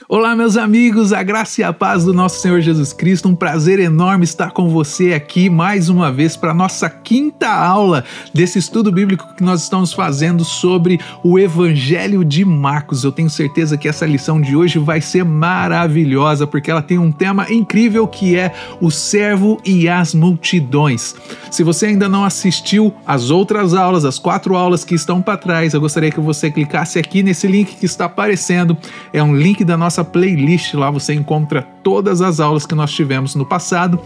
Olá, meus amigos, a graça e a paz do nosso Senhor Jesus Cristo. Um prazer enorme estar com você aqui mais uma vez para a nossa quinta aula desse estudo bíblico que nós estamos fazendo sobre o Evangelho de Marcos. Eu tenho certeza que essa lição de hoje vai ser maravilhosa porque ela tem um tema incrível que é o servo e as multidões. Se você ainda não assistiu às outras aulas, as 4 aulas que estão para trás, eu gostaria que você clicasse aqui nesse link que está aparecendo. É um link da nossa playlist, lá você encontra todas as aulas que nós tivemos no passado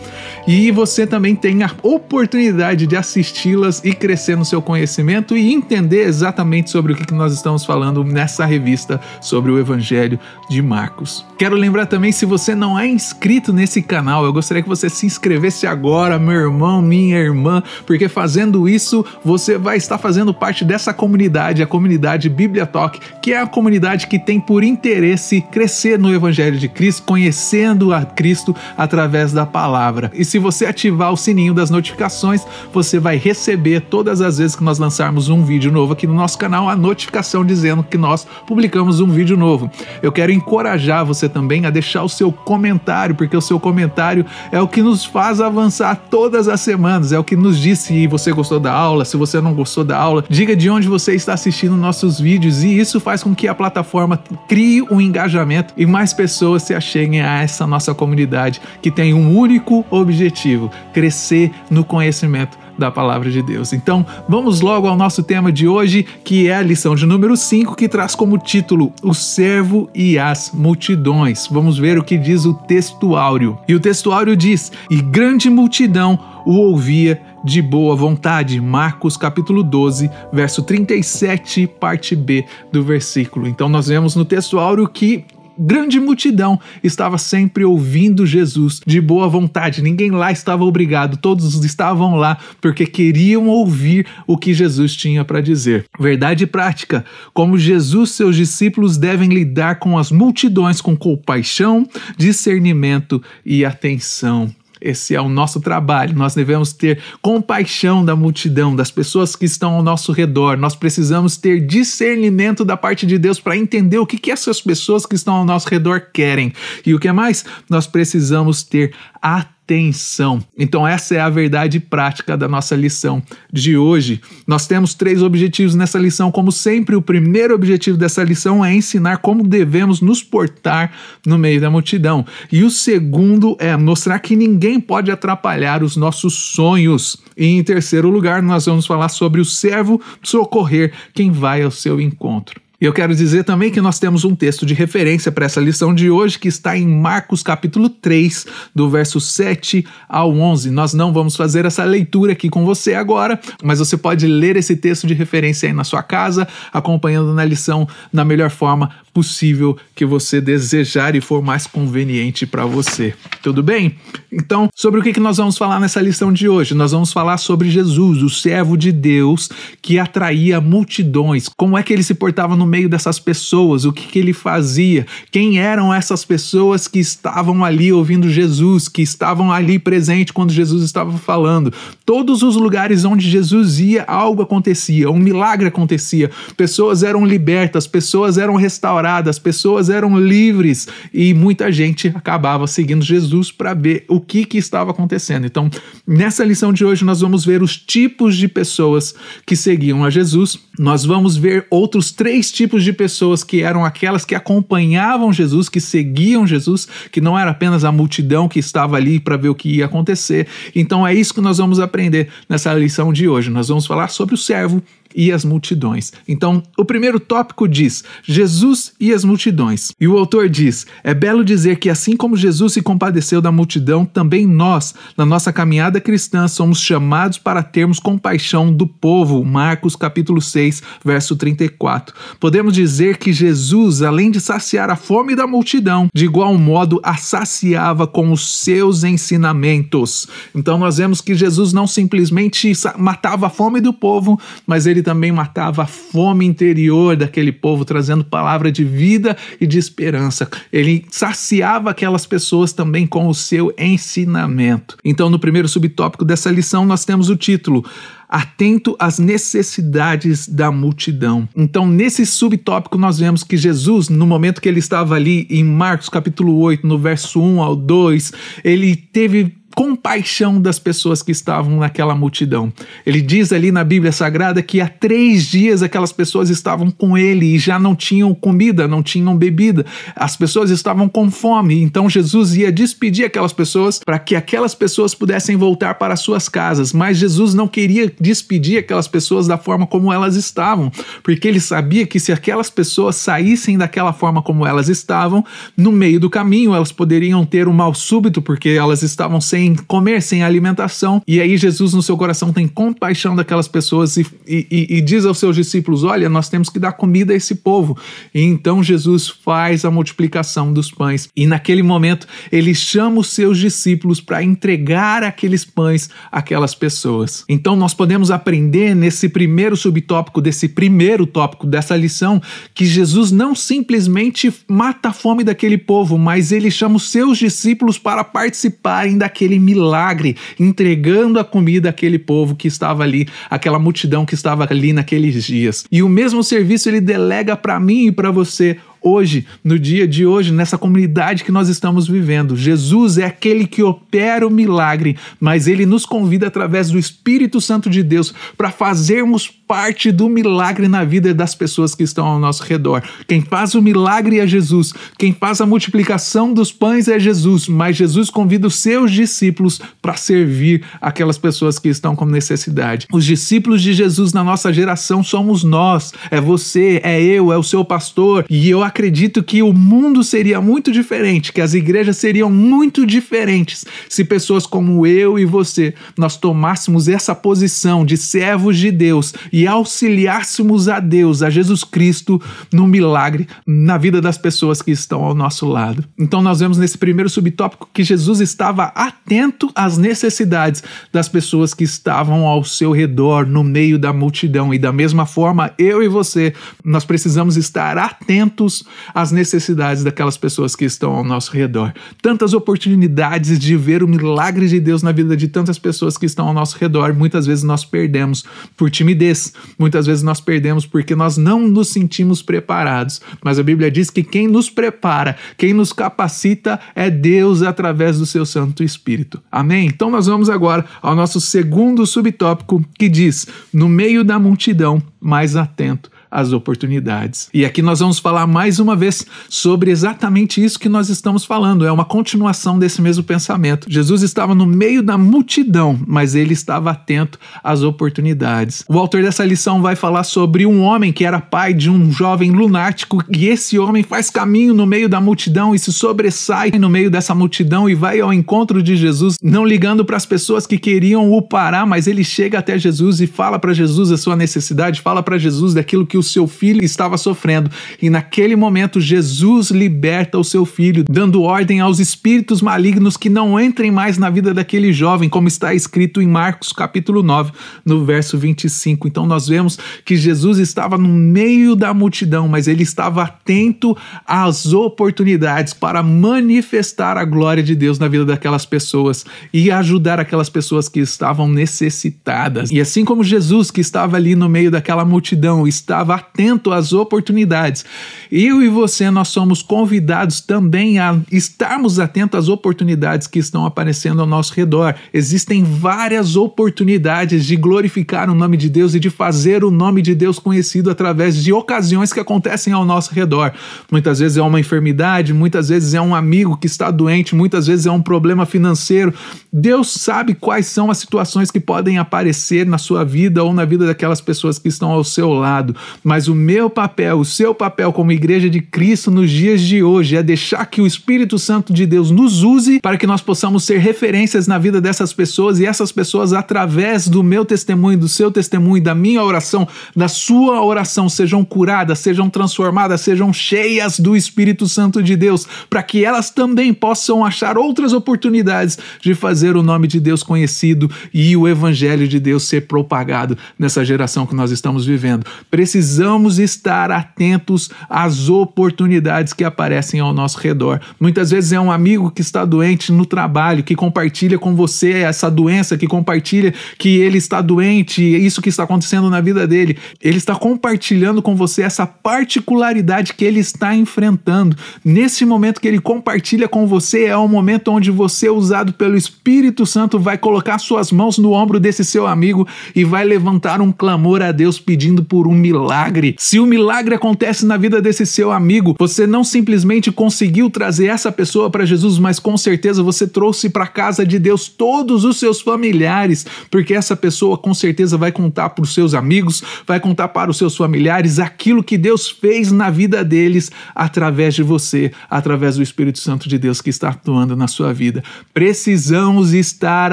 e você também tem a oportunidade de assisti-las e crescer no seu conhecimento e entender exatamente sobre o que nós estamos falando nessa revista sobre o Evangelho de Marcos. Quero lembrar também, se você não é inscrito nesse canal, eu gostaria que você se inscrevesse agora, meu irmão, minha irmã, porque fazendo isso, você vai estar fazendo parte dessa comunidade, a comunidade Bíblia Talk, que é a comunidade que tem por interesse crescer no Evangelho de Cristo, conhecendo a Cristo através da palavra. E se você ativar o sininho das notificações, você vai receber todas as vezes que nós lançarmos um vídeo novo aqui no nosso canal, a notificação dizendo que nós publicamos um vídeo novo. Eu quero encorajar você também a deixar o seu comentário, porque o seu comentário é o que nos faz avançar todas as semanas, é o que nos diz se você gostou da aula, se você não gostou da aula, diga de onde você está assistindo nossos vídeos e isso faz com que a plataforma crie um engajamento e mais pessoas se acheguem a essa nossa comunidade que tem um único objetivo: crescer no conhecimento da palavra de Deus. Então, vamos logo ao nosso tema de hoje, que é a lição de número 5, que traz como título o servo e as multidões. Vamos ver o que diz o texto áureo. E o texto áureo diz: e grande multidão o ouvia de boa vontade. Marcos capítulo 12, verso 37, parte B do versículo. Então nós vemos no texto áureo que grande multidão estava sempre ouvindo Jesus de boa vontade. Ninguém lá estava obrigado, todos estavam lá porque queriam ouvir o que Jesus tinha para dizer. Verdade prática: como Jesus, seus discípulos devem lidar com as multidões com compaixão, discernimento e atenção. Esse é o nosso trabalho. Nós devemos ter compaixão da multidão, das pessoas que estão ao nosso redor. Nós precisamos ter discernimento da parte de Deus para entender o que essas pessoas que estão ao nosso redor querem. E o que mais? Nós precisamos ter atenção. Então essa é a verdade prática da nossa lição de hoje. Nós temos 3 objetivos nessa lição. Como sempre, o primeiro objetivo dessa lição é ensinar como devemos nos portar no meio da multidão. E o segundo é mostrar que ninguém pode atrapalhar os nossos sonhos. E em terceiro lugar, nós vamos falar sobre o servo socorrer quem vai ao seu encontro. Eu quero dizer também que nós temos um texto de referência para essa lição de hoje que está em Marcos capítulo 3, do verso 7 ao 11. Nós não vamos fazer essa leitura aqui com você agora, mas você pode ler esse texto de referência aí na sua casa, acompanhando na lição da melhor forma possível que você desejar e for mais conveniente para você. Tudo bem? Então, sobre o que nós vamos falar nessa lição de hoje? Nós vamos falar sobre Jesus, o servo de Deus que atraía multidões. Como é que ele se portava no meio dessas pessoas? O que ele fazia? Quem eram essas pessoas que estavam ali ouvindo Jesus, que estavam ali presente quando Jesus estava falando? Todos os lugares onde Jesus ia, algo acontecia, um milagre acontecia. Pessoas eram libertas, pessoas eram restauradas, pessoas eram livres e muita gente acabava seguindo Jesus para ver o que estava acontecendo. Então, nessa lição de hoje nós vamos ver os tipos de pessoas que seguiam a Jesus. Nós vamos ver outros 3 tipos de pessoas que eram aquelas que acompanhavam Jesus, que seguiam Jesus, que não era apenas a multidão que estava ali para ver o que ia acontecer. Então é isso que nós vamos aprender nessa lição de hoje. Nós vamos falar sobre o servo e as multidões. Então, o primeiro tópico diz Jesus e as multidões. E o autor diz: é belo dizer que assim como Jesus se compadeceu da multidão, também nós, na nossa caminhada cristã, somos chamados para termos compaixão do povo. Marcos capítulo 6, verso 34. Podemos dizer que Jesus, além de saciar a fome da multidão, de igual modo a saciava com os seus ensinamentos. Então nós vemos que Jesus não simplesmente matava a fome do povo, mas ele também matava a fome interior daquele povo, trazendo palavra de vida e de esperança. Ele saciava aquelas pessoas também com o seu ensinamento. Então, no primeiro subtópico dessa lição, nós temos o título: atento às necessidades da multidão. Então, nesse subtópico, nós vemos que Jesus, no momento que ele estava ali em Marcos capítulo 8, no verso 1 ao 2, ele teve compaixão das pessoas que estavam naquela multidão. Ele diz ali na Bíblia Sagrada que há 3 dias aquelas pessoas estavam com ele e já não tinham comida, não tinham bebida. As pessoas estavam com fome, então Jesus ia despedir aquelas pessoas para que aquelas pessoas pudessem voltar para suas casas, mas Jesus não queria despedir aquelas pessoas da forma como elas estavam, porque ele sabia que se aquelas pessoas saíssem daquela forma como elas estavam, no meio do caminho elas poderiam ter um mal súbito, porque elas estavam sem comer, sem alimentação. E aí Jesus no seu coração tem compaixão daquelas pessoas e diz aos seus discípulos: olha, nós temos que dar comida a esse povo. E então Jesus faz a multiplicação dos pães e naquele momento ele chama os seus discípulos para entregar aqueles pães àquelas pessoas. Então nós podemos aprender nesse primeiro subtópico, desse primeiro tópico dessa lição, que Jesus não simplesmente mata a fome daquele povo, mas ele chama os seus discípulos para participarem daquele milagre, entregando a comida àquele povo que estava ali, aquela multidão que estava ali naqueles dias. E o mesmo serviço ele delega para mim e para você hoje, no dia de hoje, nessa comunidade que nós estamos vivendo. Jesus é aquele que opera o milagre, mas ele nos convida através do Espírito Santo de Deus para fazermos parte do milagre na vida das pessoas que estão ao nosso redor. Quem faz o milagre é Jesus, quem faz a multiplicação dos pães é Jesus, mas Jesus convida os seus discípulos para servir aquelas pessoas que estão com necessidade. Os discípulos de Jesus na nossa geração somos nós, é você, é eu, é o seu pastor, e eu acredito que o mundo seria muito diferente, que as igrejas seriam muito diferentes se pessoas como eu e você, nós tomássemos essa posição de servos de Deus e auxiliássemos a Deus, a Jesus Cristo, no milagre na vida das pessoas que estão ao nosso lado. Então nós vemos nesse primeiro subtópico que Jesus estava atento às necessidades das pessoas que estavam ao seu redor, no meio da multidão, e da mesma forma, eu e você, nós precisamos estar atentos às necessidades daquelas pessoas que estão ao nosso redor. Tantas oportunidades de ver o milagre de Deus na vida de tantas pessoas que estão ao nosso redor, muitas vezes nós perdemos por timidez, muitas vezes nós perdemos porque nós não nos sentimos preparados, mas a Bíblia diz que quem nos prepara, quem nos capacita é Deus através do seu Santo Espírito. Amém? Então nós vamos agora ao nosso segundo subtópico, que diz: no meio da multidão, mais atento às oportunidades. E aqui nós vamos falar mais uma vez sobre exatamente isso que nós estamos falando. É uma continuação desse mesmo pensamento. Jesus estava no meio da multidão, mas ele estava atento às oportunidades. O autor dessa lição vai falar sobre um homem que era pai de um jovem lunático, e esse homem faz caminho no meio da multidão e se sobressai no meio dessa multidão e vai ao encontro de Jesus, não ligando para as pessoas que queriam o parar, mas ele chega até Jesus e fala para Jesus a sua necessidade, fala para Jesus daquilo que o seu filho estava sofrendo, e naquele momento Jesus liberta o seu filho, dando ordem aos espíritos malignos que não entrem mais na vida daquele jovem, como está escrito em Marcos capítulo 9, no verso 25. Então nós vemos que Jesus estava no meio da multidão, mas ele estava atento às oportunidades para manifestar a glória de Deus na vida daquelas pessoas e ajudar aquelas pessoas que estavam necessitadas. E assim como Jesus, que estava ali no meio daquela multidão, estava atento às oportunidades, eu e você, nós somos convidados também a estarmos atentos às oportunidades que estão aparecendo ao nosso redor. Existem várias oportunidades de glorificar o nome de Deus e de fazer o nome de Deus conhecido através de ocasiões que acontecem ao nosso redor. Muitas vezes é uma enfermidade, muitas vezes é um amigo que está doente, muitas vezes é um problema financeiro. Deus sabe quais são as situações que podem aparecer na sua vida ou na vida daquelas pessoas que estão ao seu lado. Mas o meu papel, o seu papel como igreja de Cristo nos dias de hoje é deixar que o Espírito Santo de Deus nos use para que nós possamos ser referências na vida dessas pessoas, e essas pessoas, através do meu testemunho, do seu testemunho, da minha oração, da sua oração, sejam curadas, sejam transformadas, sejam cheias do Espírito Santo de Deus, para que elas também possam achar outras oportunidades de fazer o nome de Deus conhecido e o Evangelho de Deus ser propagado nessa geração que nós estamos vivendo. Precisamos precisamos estar atentos às oportunidades que aparecem ao nosso redor. Muitas vezes é um amigo que está doente no trabalho, que compartilha com você essa doença, que compartilha que ele está doente, isso que está acontecendo na vida dele. Ele está compartilhando com você essa particularidade que ele está enfrentando. Nesse momento que ele compartilha com você, é o momento onde você, usado pelo Espírito Santo, vai colocar suas mãos no ombro desse seu amigo e vai levantar um clamor a Deus pedindo por um milagre. Se o milagre acontece na vida desse seu amigo, você não simplesmente conseguiu trazer essa pessoa para Jesus, mas com certeza você trouxe para a casa de Deus todos os seus familiares, porque essa pessoa com certeza vai contar para os seus amigos, vai contar para os seus familiares aquilo que Deus fez na vida deles através de você, através do Espírito Santo de Deus que está atuando na sua vida. Precisamos estar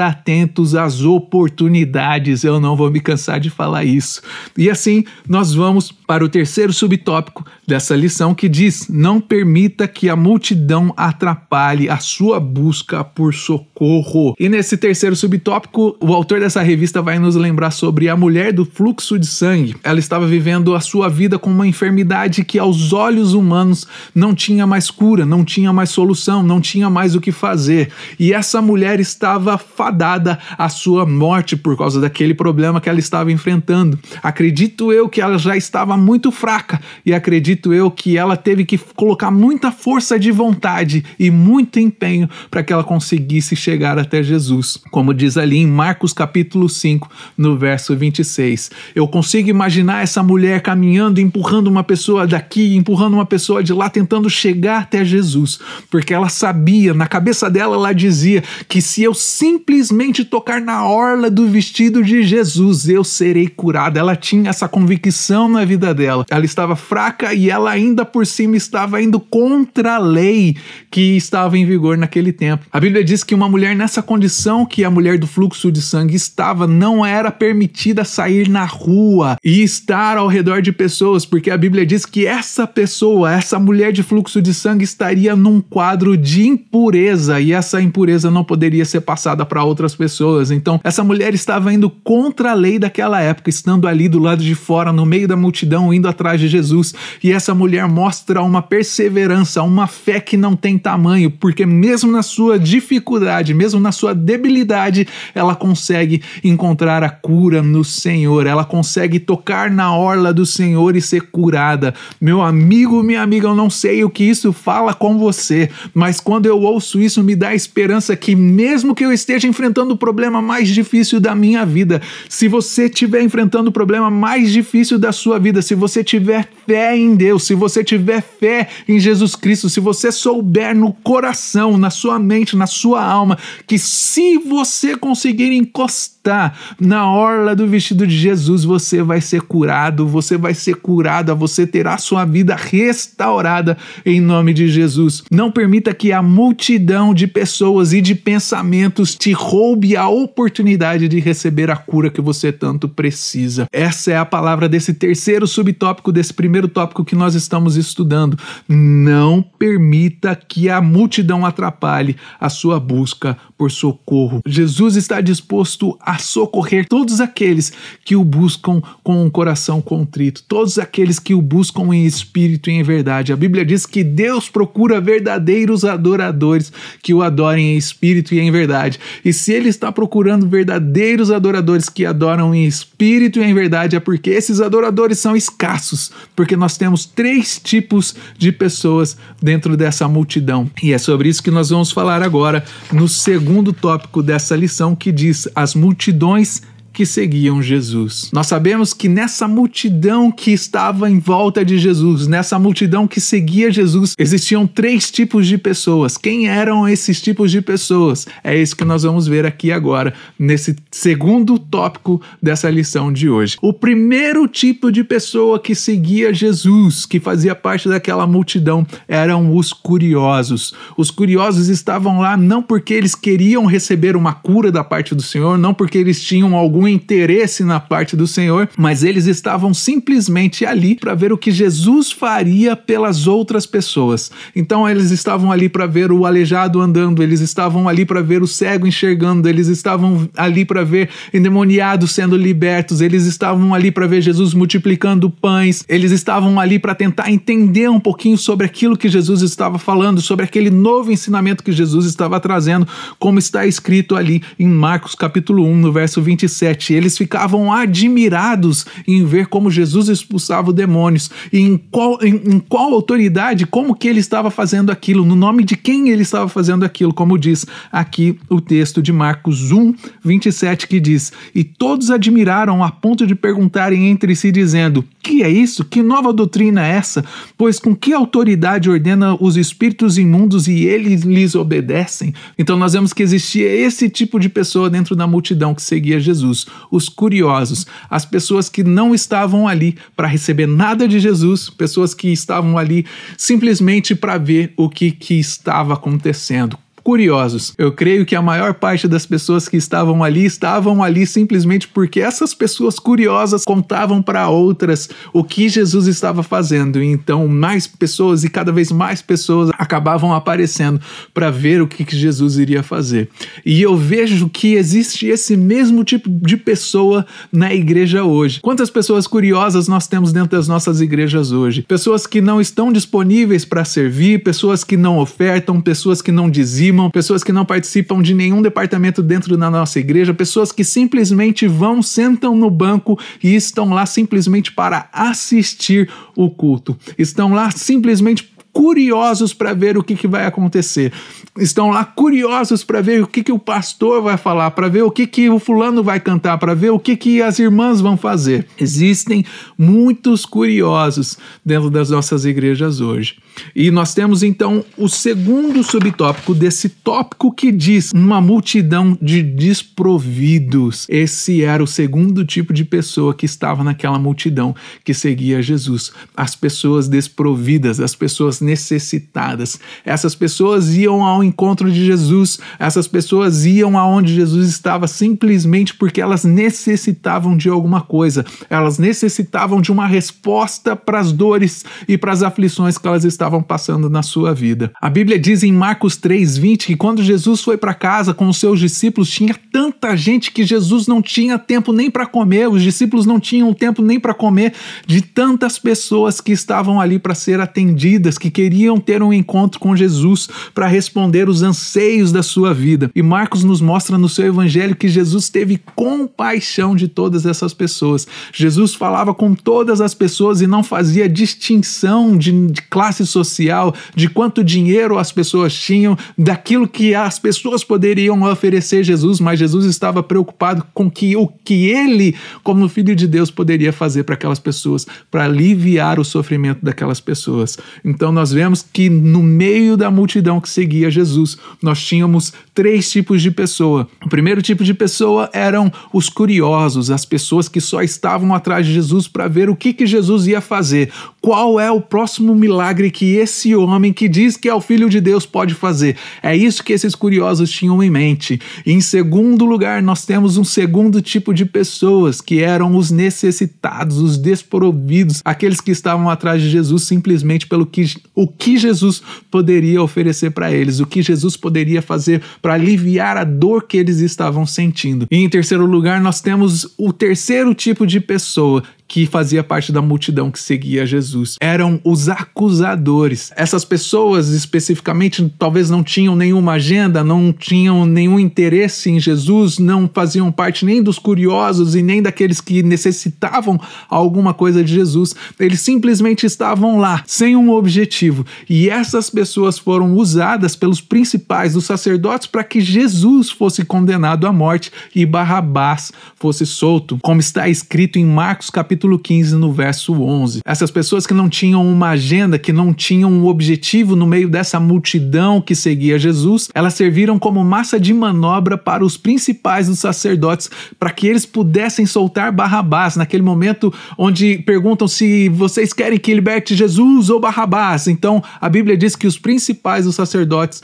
atentos às oportunidades, eu não vou me cansar de falar isso. E assim, nós vamos para o terceiro subtópico dessa lição que diz: não permita que a multidão atrapalhe a sua busca por socorro. E nesse terceiro subtópico, o autor dessa revista vai nos lembrar sobre a mulher do fluxo de sangue. Ela estava vivendo a sua vida com uma enfermidade que aos olhos humanos não tinha mais cura, não tinha mais solução, não tinha mais o que fazer. E essa mulher estava fadada à sua morte por causa daquele problema que ela estava enfrentando. Acredito eu que ela já estava muito fraca e acredito eu que ela teve que colocar muita força de vontade e muito empenho para que ela conseguisse chegar até Jesus. Como diz ali em Marcos capítulo 5, no verso 26. Eu consigo imaginar essa mulher caminhando, empurrando uma pessoa daqui, empurrando uma pessoa de lá, tentando chegar até Jesus, porque ela sabia, na cabeça dela ela dizia que se eu simplesmente tocar na orla do vestido de Jesus, eu serei curada. Ela tinha essa convicção na vida dela. Ela estava fraca e ela ainda por cima estava indo contra a lei que estava em vigor naquele tempo. A Bíblia diz que uma mulher nessa condição que a mulher do fluxo de sangue estava, não era permitida sair na rua e estar ao redor de pessoas, porque a Bíblia diz que essa pessoa, essa mulher de fluxo de sangue estaria num quadro de impureza e essa impureza não poderia ser passada para outras pessoas. Então, essa mulher estava indo contra a lei daquela época, estando ali do lado de fora, no meio da multidão, indo atrás de Jesus. E essa mulher mostra uma perseverança, uma fé que não tem tamanho, porque mesmo na sua dificuldade, mesmo na sua debilidade, ela consegue encontrar a cura no Senhor, ela consegue tocar na orla do Senhor e ser curada. Meu amigo, minha amiga, eu não sei o que isso fala com você, mas quando eu ouço isso me dá a esperança que mesmo que eu esteja enfrentando o problema mais difícil da minha vida, se você estiver enfrentando o problema mais difícil da sua vida, se você tiver fé em Deus, se você tiver fé em Jesus Cristo, se você souber no coração, na sua mente, na sua alma, que se você conseguir encostar na orla do vestido de Jesus, você vai ser curado, você vai ser curada, você terá sua vida restaurada em nome de Jesus. Não permita que a multidão de pessoas e de pensamentos te roube a oportunidade de receber a cura que você tanto precisa. Essa é a palavra desse terceiro subtópico, desse primeiro tópico que nós estamos estudando. Não permita que a multidão atrapalhe a sua busca por socorro. Jesus está disposto a socorrer todos aqueles que o buscam com um coração contrito, todos aqueles que o buscam em espírito e em verdade. A Bíblia diz que Deus procura verdadeiros adoradores que o adorem em espírito e em verdade. E se Ele está procurando verdadeiros adoradores que adoram em espírito e em verdade, é porque esses adoradores são escassos, porque nós temos 3 tipos de pessoas dentro dessa multidão. E é sobre isso que nós vamos falar agora no segundo tópico dessa lição, que diz: as multidões que seguiam Jesus. Nós sabemos que nessa multidão que estava em volta de Jesus, nessa multidão que seguia Jesus, existiam 3 tipos de pessoas. Quem eram esses tipos de pessoas? É isso que nós vamos ver aqui agora, nesse segundo tópico dessa lição de hoje. O primeiro tipo de pessoa que seguia Jesus, que fazia parte daquela multidão, eram os curiosos. Os curiosos estavam lá não porque eles queriam receber uma cura da parte do Senhor, não porque eles tinham algum algum interesse na parte do Senhor, mas eles estavam simplesmente ali para ver o que Jesus faria pelas outras pessoas. Então eles estavam ali para ver o aleijado andando, eles estavam ali para ver o cego enxergando, eles estavam ali para ver endemoniados sendo libertos, eles estavam ali para ver Jesus multiplicando pães, eles estavam ali para tentar entender um pouquinho sobre aquilo que Jesus estava falando, sobre aquele novo ensinamento que Jesus estava trazendo, como está escrito ali em Marcos capítulo 1, no verso 27. Eles ficavam admirados em ver como Jesus expulsava os demônios e em qual autoridade, como que ele estava fazendo aquilo, no nome de quem ele estava fazendo aquilo, como diz aqui o texto de Marcos 1, 27, que diz: e todos admiraram a ponto de perguntarem entre si, dizendo: que é isso? Que nova doutrina é essa? Pois com que autoridade ordena os espíritos imundos e eles lhes obedecem? Então nós vemos que existia esse tipo de pessoa dentro da multidão que seguia Jesus, os curiosos, as pessoas que não estavam ali para receber nada de Jesus, pessoas que estavam ali simplesmente para ver o que estava acontecendo. Curiosos. Eu creio que a maior parte das pessoas que estavam ali simplesmente porque essas pessoas curiosas contavam para outras o que Jesus estava fazendo. Então, mais pessoas e cada vez mais pessoas acabavam aparecendo para ver o que Jesus iria fazer. E eu vejo que existe esse mesmo tipo de pessoa na igreja hoje. Quantas pessoas curiosas nós temos dentro das nossas igrejas hoje? Pessoas que não estão disponíveis para servir, pessoas que não ofertam, pessoas que não dizimam, pessoas que não participam de nenhum departamento dentro da nossa igreja, pessoas que simplesmente vão, sentam no banco e estão lá simplesmente para assistir o culto. Estão lá simplesmente curiosos para ver o que vai acontecer. Estão lá curiosos para ver o que o pastor vai falar, para ver o que o fulano vai cantar, para ver o que as irmãs vão fazer. Existem muitos curiosos dentro das nossas igrejas hoje. E nós temos então o segundo subtópico desse tópico que diz uma multidão de desprovidos. Esse era o segundo tipo de pessoa que estava naquela multidão que seguia Jesus. As pessoas desprovidas, as pessoas necessitadas. Essas pessoas iam ao encontro de Jesus, essas pessoas iam aonde Jesus estava simplesmente porque elas necessitavam de alguma coisa, elas necessitavam de uma resposta para as dores e para as aflições que elas estavam passando na sua vida. A Bíblia diz em Marcos 3:20 que quando Jesus foi para casa com os seus discípulos, tinha tanta gente que Jesus não tinha tempo nem para comer, os discípulos não tinham tempo nem para comer, de tantas pessoas que estavam ali para ser atendidas, que queriam ter um encontro com Jesus para responder os anseios da sua vida. E Marcos nos mostra no seu evangelho que Jesus teve compaixão de todas essas pessoas. Jesus falava com todas as pessoas e não fazia distinção de classe social, de quanto dinheiro as pessoas tinham, daquilo que as pessoas poderiam oferecer Jesus, mas Jesus estava preocupado com o que ele, como Filho de Deus, poderia fazer para aquelas pessoas, para aliviar o sofrimento daquelas pessoas. Então nós vemos que no meio da multidão que seguia Jesus, nós tínhamos três tipos de pessoa. O primeiro tipo de pessoa eram os curiosos, as pessoas que só estavam atrás de Jesus para ver o que Jesus ia fazer, qual é o próximo milagre que esse homem que diz que é o Filho de Deus pode fazer. É isso que esses curiosos tinham em mente. E em segundo lugar, nós temos um segundo tipo de pessoas, que eram os necessitados, os desprovidos, aqueles que estavam atrás de Jesus simplesmente pelo o que Jesus poderia oferecer para eles, o que Jesus poderia fazer para aliviar a dor que eles estavam sentindo. E em terceiro lugar, nós temos o terceiro tipo de pessoa que fazia parte da multidão que seguia Jesus. Eram os acusadores. Essas pessoas especificamente talvez não tinham nenhuma agenda, não tinham nenhum interesse em Jesus, não faziam parte nem dos curiosos e nem daqueles que necessitavam alguma coisa de Jesus. Eles simplesmente estavam lá, sem um objetivo. E essas pessoas foram usadas pelos principais dos sacerdotes para que Jesus fosse condenado à morte e Barrabás fosse solto. Como está escrito em Marcos capítulo capítulo 15, no verso 11. Essas pessoas que não tinham uma agenda, que não tinham um objetivo no meio dessa multidão que seguia Jesus, elas serviram como massa de manobra para os principais dos sacerdotes, para que eles pudessem soltar Barrabás, naquele momento onde perguntam se vocês querem que liberte Jesus ou Barrabás. Então, a Bíblia diz que os principais dos sacerdotes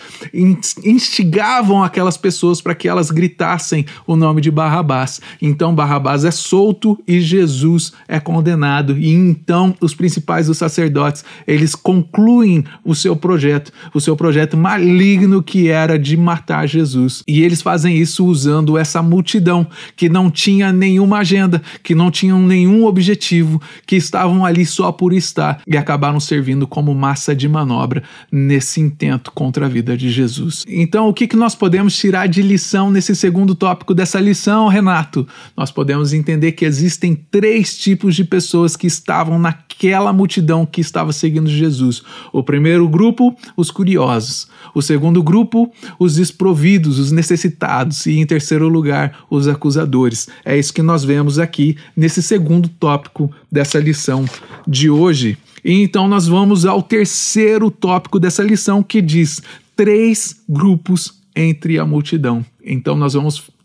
instigavam aquelas pessoas para que elas gritassem o nome de Barrabás. Então, Barrabás é solto e Jesus é condenado. E então, os principais dos sacerdotes, eles concluem o seu projeto maligno que era de matar Jesus. E eles fazem isso usando essa multidão que não tinha nenhuma agenda, que não tinham nenhum objetivo, que estavam ali só por estar e acabaram servindo como massa de manobra nesse intento contra a vida de Jesus. Então, o que nós podemos tirar de lição nesse segundo tópico dessa lição, Renato? Nós podemos entender que existem 3 tipos de pessoas que estavam naquela multidão que estava seguindo Jesus. O primeiro grupo, os curiosos. O segundo grupo, os desprovidos, os necessitados. E em terceiro lugar, os acusadores. É isso que nós vemos aqui nesse segundo tópico dessa lição de hoje. E então nós vamos ao terceiro tópico dessa lição, que diz 3 grupos entre a multidão. Então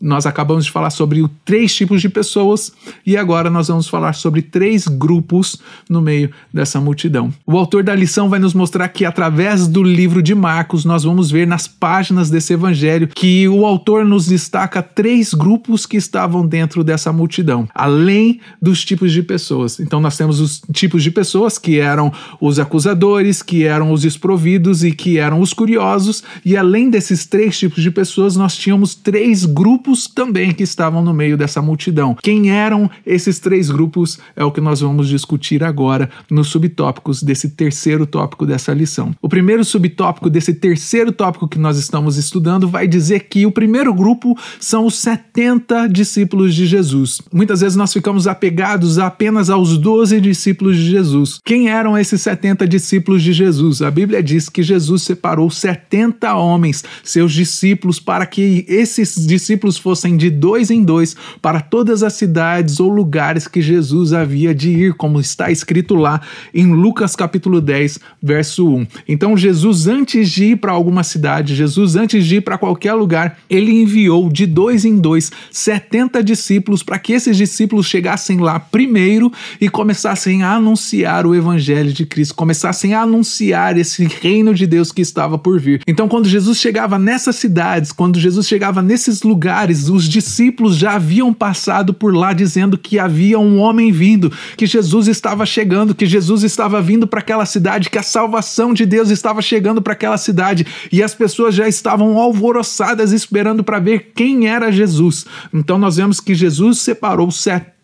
nós acabamos de falar sobre 3 tipos de pessoas e agora nós vamos falar sobre 3 grupos no meio dessa multidão. O autor da lição vai nos mostrar que através do livro de Marcos nós vamos ver nas páginas desse evangelho que o autor nos destaca 3 grupos que estavam dentro dessa multidão, além dos tipos de pessoas. Então nós temos os tipos de pessoas que eram os acusadores, que eram os desprovidos e que eram os curiosos, e além desses 3 tipos de pessoas nós tínhamos 3 grupos também que estavam no meio dessa multidão. Quem eram esses 3 grupos é o que nós vamos discutir agora nos subtópicos desse terceiro tópico dessa lição. O primeiro subtópico desse terceiro tópico que nós estamos estudando vai dizer que o primeiro grupo são os 70 discípulos de Jesus. Muitas vezes nós ficamos apegados apenas aos 12 discípulos de Jesus. Quem eram esses 70 discípulos de Jesus? A Bíblia diz que Jesus separou 70 homens, seus discípulos, para que esses discípulos fossem de 2 em 2 para todas as cidades ou lugares que Jesus havia de ir, como está escrito lá em Lucas capítulo 10, verso 1. Então Jesus, antes de ir para alguma cidade, Jesus, antes de ir para qualquer lugar, ele enviou de 2 em 2 70 discípulos para que esses discípulos chegassem lá primeiro e começassem a anunciar o evangelho de Cristo, começassem a anunciar esse reino de Deus que estava por vir. Então, quando Jesus chegava nessas cidades, quando Jesus chegava nesses lugares, os discípulos já haviam passado por lá dizendo que havia um homem vindo, que Jesus estava chegando, que Jesus estava vindo para aquela cidade, que a salvação de Deus estava chegando para aquela cidade, e as pessoas já estavam alvoroçadas esperando para ver quem era Jesus. Então nós vemos que Jesus separou 70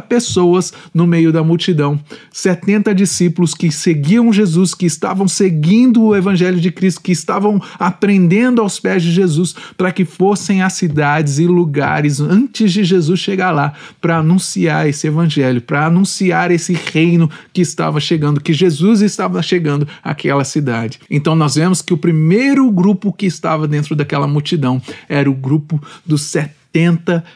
pessoas no meio da multidão, 70 discípulos que seguiam Jesus, que estavam seguindo o evangelho de Cristo, que estavam aprendendo aos pés de Jesus, para que fossem às cidades e lugares antes de Jesus chegar lá, para anunciar esse evangelho, para anunciar esse reino que estava chegando, que Jesus estava chegando àquela cidade. Então nós vemos que o primeiro grupo que estava dentro daquela multidão era o grupo dos 70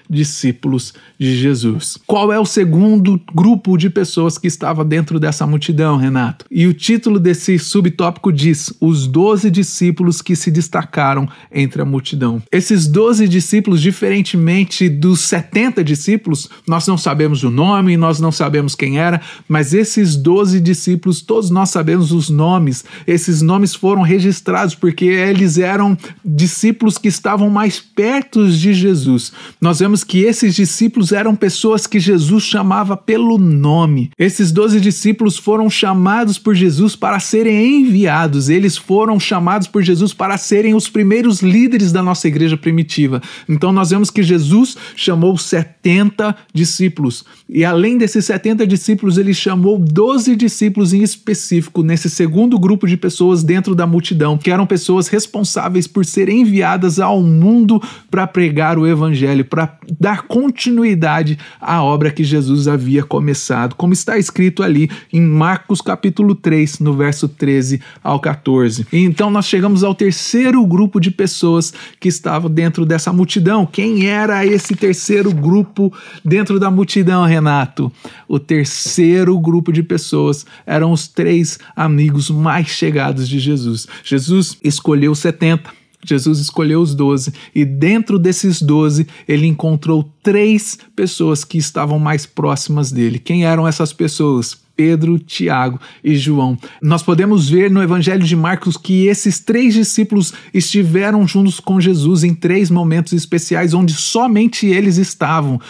discípulos de Jesus. Qual é o segundo grupo de pessoas que estava dentro dessa multidão, Renato? E o título desse subtópico diz: os 12 discípulos que se destacaram entre a multidão. Esses 12 discípulos, diferentemente dos 70 discípulos, nós não sabemos o nome, nós não sabemos quem era, mas esses 12 discípulos, todos nós sabemos os nomes. Esses nomes foram registrados porque eles eram discípulos que estavam mais perto de Jesus. Nós vemos que esses discípulos eram pessoas que Jesus chamava pelo nome. Esses 12 discípulos foram chamados por Jesus para serem enviados. Eles foram chamados por Jesus para serem os primeiros líderes da nossa igreja primitiva. Então nós vemos que Jesus chamou 70 discípulos. E além desses 70 discípulos, ele chamou 12 discípulos em específico nesse segundo grupo de pessoas dentro da multidão, que eram pessoas responsáveis por serem enviadas ao mundo para pregar o evangelho evangelho para dar continuidade à obra que Jesus havia começado, como está escrito ali em Marcos capítulo 3, no verso 13 ao 14. E então nós chegamos ao terceiro grupo de pessoas que estavam dentro dessa multidão. Quem era esse terceiro grupo dentro da multidão, Renato? O terceiro grupo de pessoas eram os 3 amigos mais chegados de Jesus. Jesus escolheu 70. Jesus escolheu os 12 e dentro desses 12 ele encontrou 3 pessoas que estavam mais próximas dele. Quem eram essas pessoas? Pedro, Tiago e João. Nós podemos ver no Evangelho de Marcos que esses 3 discípulos estiveram juntos com Jesus em 3 momentos especiais, onde somente eles estavam.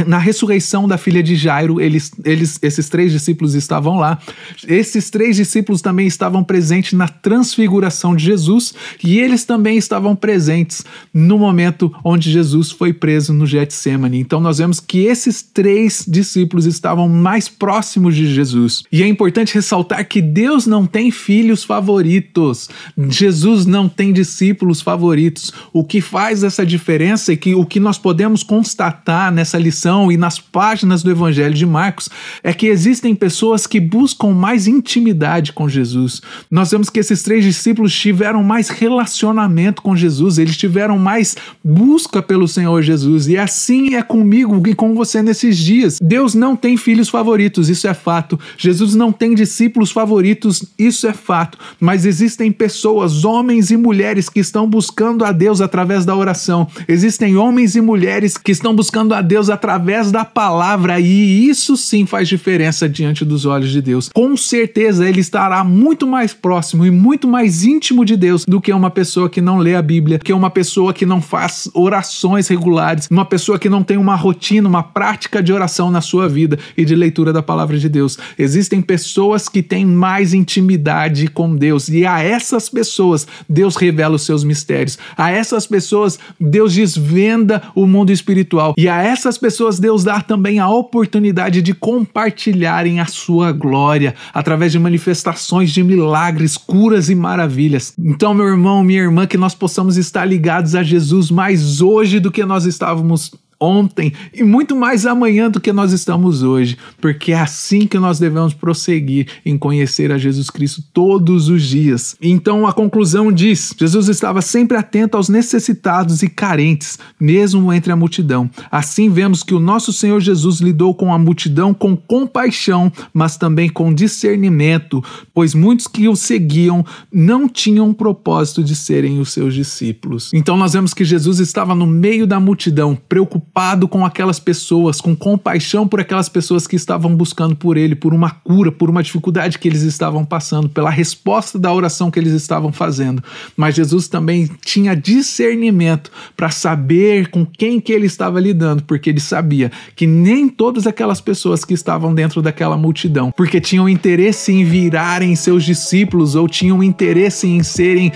Na ressurreição da filha de Jairo, esses 3 discípulos estavam lá. Esses 3 discípulos também estavam presentes na transfiguração de Jesus e eles também estavam presentes no momento onde Jesus foi preso no Getsemane. Então nós vemos que esses 3 discípulos estavam mais próximos de Jesus. E é importante ressaltar que Deus não tem filhos favoritos. Jesus não tem discípulos favoritos. O que faz essa diferença é que o que nós podemos constatar nessa lição e nas páginas do Evangelho de Marcos é que existem pessoas que buscam mais intimidade com Jesus. Nós vemos que esses 3 discípulos tiveram mais relacionamento com Jesus, eles tiveram mais busca pelo Senhor Jesus. E assim é comigo e com você nesses dias. Deus não tem filhos favoritos, isso é fato. Jesus não tem discípulos favoritos, isso é fato, mas existem pessoas, homens e mulheres que estão buscando a Deus através da oração, existem homens e mulheres que estão buscando a Deus através da palavra e isso sim faz diferença diante dos olhos de Deus. Com certeza ele estará muito mais próximo e muito mais íntimo de Deus do que uma pessoa que não lê a Bíblia, que uma pessoa que não faz orações regulares, uma pessoa que não tem uma rotina, uma prática de oração na sua vida e de leitura da palavra de Deus. Existem pessoas que têm mais intimidade com Deus e a essas pessoas Deus revela os seus mistérios. A essas pessoas Deus desvenda o mundo espiritual e a essas pessoas Deus dá também a oportunidade de compartilharem a sua glória através de manifestações de milagres, curas e maravilhas. Então, meu irmão, minha irmã, que nós possamos estar ligados a Jesus mais hoje do que nós estávamos ontem e muito mais amanhã do que nós estamos hoje, porque é assim que nós devemos prosseguir em conhecer a Jesus Cristo todos os dias. Então a conclusão diz: Jesus estava sempre atento aos necessitados e carentes, mesmo entre a multidão. Assim vemos que o nosso Senhor Jesus lidou com a multidão com compaixão, mas também com discernimento, pois muitos que o seguiam não tinham o propósito de serem os seus discípulos. Então nós vemos que Jesus estava no meio da multidão, preocupado com aquelas pessoas, com compaixão por aquelas pessoas que estavam buscando por ele, por uma cura, por uma dificuldade que eles estavam passando, pela resposta da oração que eles estavam fazendo. Mas Jesus também tinha discernimento para saber com quem que ele estava lidando, porque ele sabia que nem todas aquelas pessoas que estavam dentro daquela multidão, porque tinham interesse em virarem seus discípulos ou tinham interesse em serem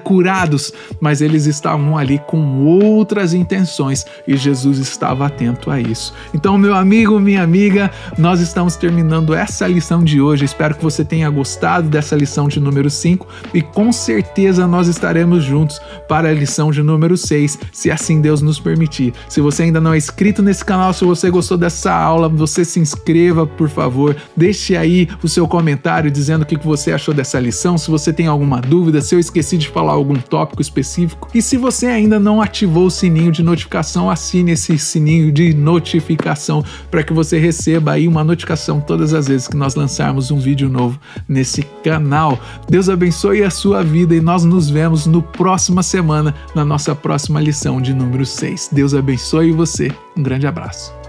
curados, mas eles estavam ali com outras intenções e Jesus estava atento a isso. Então, meu amigo, minha amiga, nós estamos terminando essa lição de hoje. Espero que você tenha gostado dessa lição de número 5 e com certeza nós estaremos juntos para a lição de número 6, se assim Deus nos permitir. Se você ainda não é inscrito nesse canal, se você gostou dessa aula, você se inscreva, por favor. Deixe aí o seu comentário dizendo o que você achou dessa lição, se você tem alguma dúvida, se eu esqueci de falar algum tópico específico. E se você ainda não ativou o sininho de notificação, assine esse sininho de notificação para que você receba aí uma notificação todas as vezes que nós lançarmos um vídeo novo nesse canal. Deus abençoe a sua vida e nós nos vemos no próxima semana, na nossa próxima lição de número 6. Deus abençoe você. Um grande abraço.